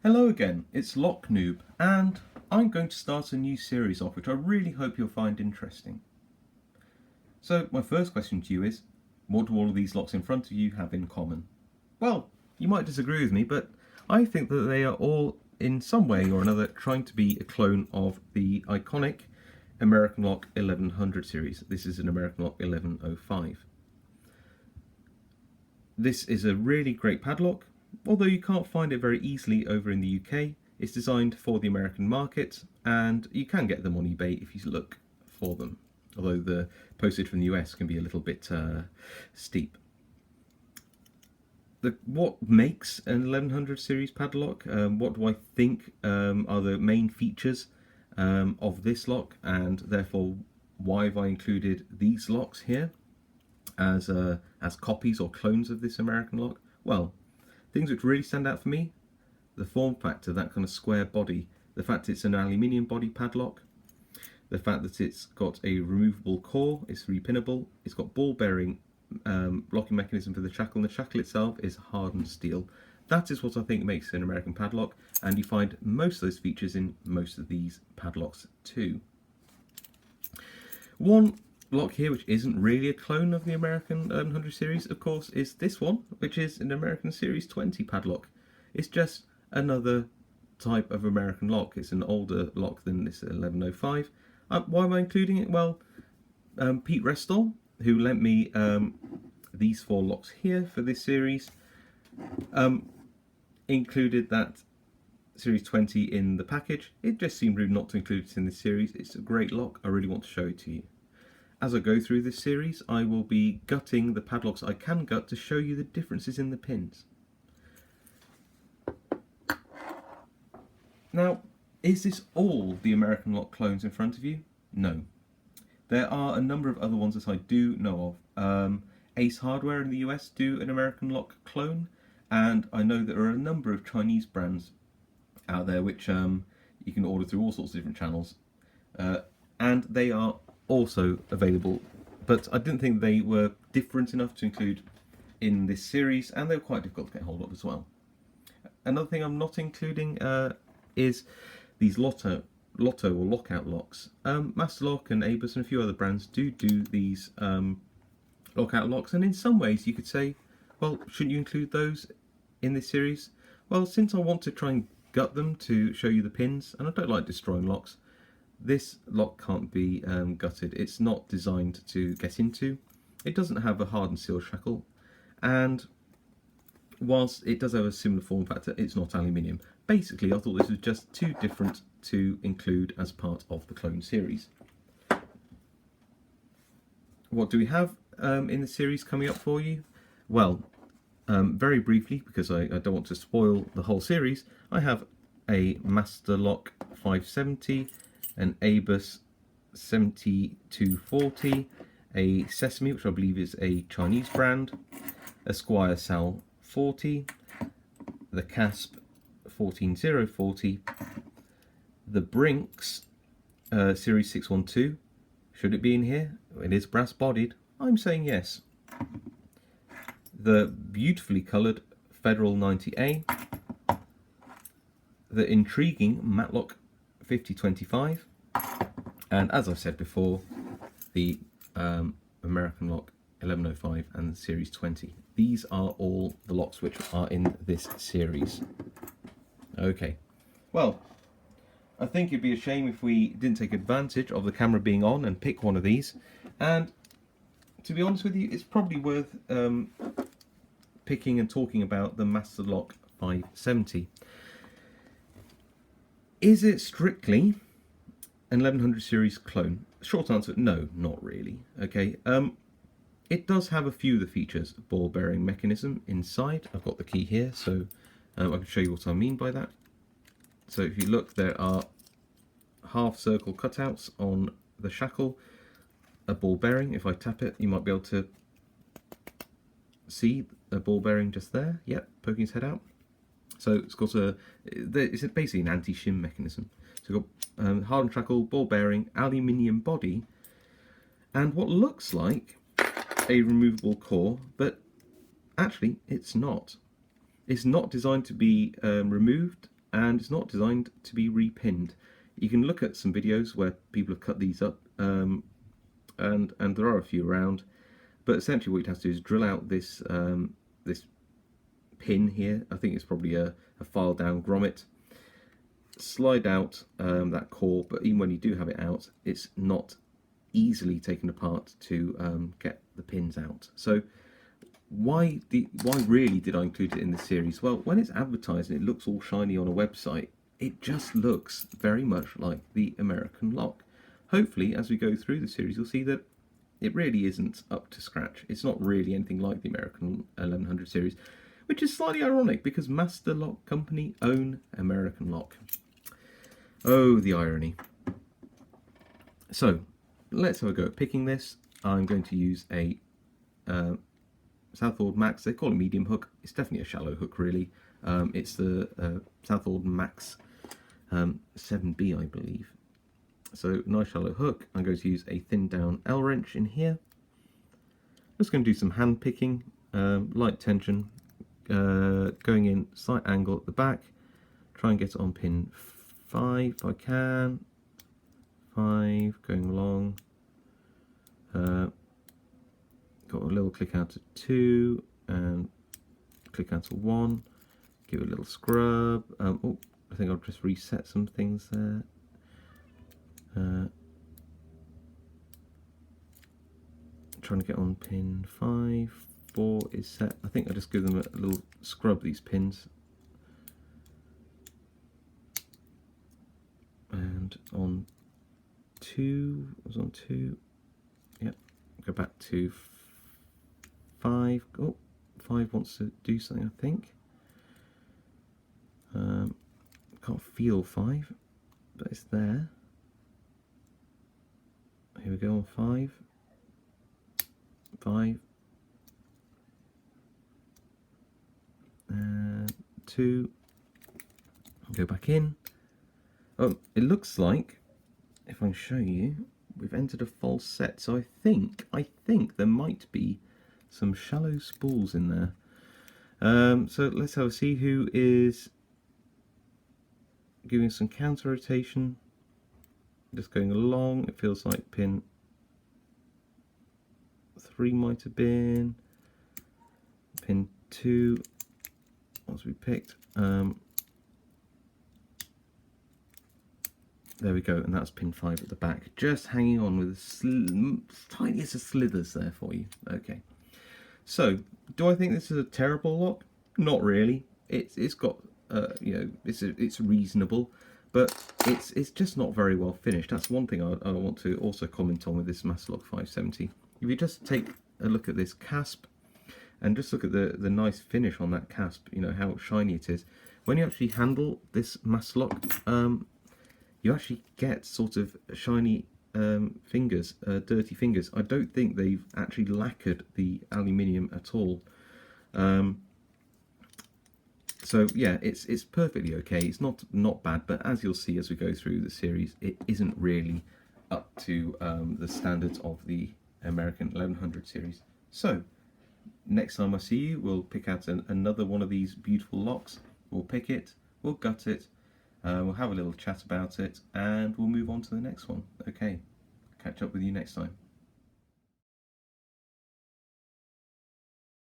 Hello again, it's Lock Noob, and I'm going to start a new series off which I really hope you'll find interesting. So my first question to you is, what do all of these locks in front of you have in common? Well, you might disagree with me, but I think that they are all in some way or another trying to be a clone of the iconic American Lock 1100 series. This is an American Lock 1105. This is a really great padlock. Although you can't find it very easily over in the UK, it's designed for the American market and you can get them on eBay if you look for them, although the postage from the US can be a little bit steep. What makes an 1100 series padlock, what do I think are the main features of this lock, and therefore why have I included these locks here as copies or clones of this American lock? Well, things which really stand out for me: the form factor, that kind of square body, the fact it's an aluminium body padlock, the fact that it's got a removable core, it's repinnable, it's got ball bearing locking mechanism for the shackle, and the shackle itself is hardened steel. That is what I think makes an American padlock, and you find most of those features in most of these padlocks too. One lock here which isn't really a clone of the American 1100 series, of course, is this one, which is an American Series 20 padlock. It's just another type of American lock. It's an older lock than this 1105. Why am I including it? Well, Pete Restall, who lent me these four locks here for this series, included that Series 20 in the package. It just seemed rude not to include it in this series. It's a great lock. I really want to show it to you. As I go through this series, I will be gutting the padlocks I can gut to show you the differences in the pins. Now, is this all the American Lock clones in front of you? No. There are a number of other ones that I do know of. Ace Hardware in the US do an American Lock clone, and I know there are a number of Chinese brands out there which you can order through all sorts of different channels, and they are also available, but I didn't think they were different enough to include in this series, and they were quite difficult to get hold of as well. Another thing I'm not including is these Lotto or lockout locks. Master Lock and Abus and a few other brands do these lockout locks, and in some ways you could say, well, shouldn't you include those in this series? Well, since I want to try and gut them to show you the pins, and I don't like destroying locks, this lock can't be gutted. It's not designed to get into. It doesn't have a hardened steel shackle, and whilst it does have a similar form factor, it's not aluminium. Basically, I thought this was just too different to include as part of the clone series. What do we have in the series coming up for you? Well, very briefly, because I don't want to spoil the whole series, I have a Master Lock 570, an Abus 7240, a Sesame, which I believe is a Chinese brand, a Squire Sal 40, the Casp 14040, the Brinks Series 612. Should it be in here? It is brass bodied. I'm saying yes. The beautifully coloured Federal 90A, the intriguing Matlock 5025, and as I've said before, the American Lock 1105 and the Series 20. These are all the locks which are in this series. Okay, well, I think it'd be a shame if we didn't take advantage of the camera being on and pick one of these, and to be honest with you, it's probably worth picking and talking about the Master Lock 570. Is it strictly an 1100 series clone? Short answer, no, not really. Okay, it does have a few of the features. Ball bearing mechanism inside. I've got the key here, so I can show you what I mean by that. So if you look, there are half circle cutouts on the shackle, a ball bearing. If I tap it, you might be able to see a ball bearing just there. Yep, poking its head out. So it's got it's basically an anti-shim mechanism. So you've got hardened shackle, ball bearing, aluminium body, and what looks like a removable core, but actually it's not. It's not designed to be removed and it's not designed to be repinned. You can look at some videos where people have cut these up, and there are a few around, but essentially what you have to do is drill out this this pin here. I think it's probably a file down grommet. Slide out that core, but even when you do have it out, it's not easily taken apart to get the pins out. So why really did I include it in the series? Well, when it's advertised and it looks all shiny on a website, it just looks very much like the American lock. Hopefully, as we go through the series, you'll see that it really isn't up to scratch. It's not really anything like the American 1100 series, which is slightly ironic because Master Lock Company own American Lock. Oh, the irony. So, let's have a go at picking this. I'm going to use a Southwold Max. They call it medium hook. It's definitely a shallow hook, really. It's the Southwold Max 7B, I believe. So, nice shallow hook. I'm going to use a thin down L wrench in here. Just going to do some hand picking, light tension, going in slight angle at the back. Try and get it on pin 5 if I can. 5, going along. Got a little click out to 2 and click out to 1. Give it a little scrub. Oh, I think I'll just reset some things there. Trying to get on pin 5. 4 is set. I think I just give them a little scrub, these pins. And on 2, I was on 2. Yep. Go back to 5. Oh, 5 wants to do something, I think. Can't feel 5, but it's there. Here we go on 5. 5. 2. Go back in. Oh, it looks like, if I can show you, we've entered a false set. So I think there might be some shallow spools in there. So let's have a see who is giving some counter rotation. Just going along. It feels like pin 3 might have been. Pin 2 as we picked. There we go, and that's pin 5 at the back. Just hanging on with the tiniest of slithers there for you. Okay. So, do I think this is a terrible lock? Not really. It's got you know, it's reasonable, but it's just not very well finished. That's one thing I want to also comment on with this Master Lock 570. If you just take a look at this casp and just look at the nice finish on that casp, you know how shiny it is. When you actually handle this Master Lock, you actually get sort of shiny fingers, dirty fingers. I don't think they've actually lacquered the aluminium at all. So yeah, it's perfectly okay. It's not bad, but as you'll see as we go through the series, it isn't really up to the standards of the American 1100 series. So next time I see you, we'll pick out another one of these beautiful locks. We'll pick it, we'll gut it, we'll have a little chat about it, and we'll move on to the next one. Okay, catch up with you next time.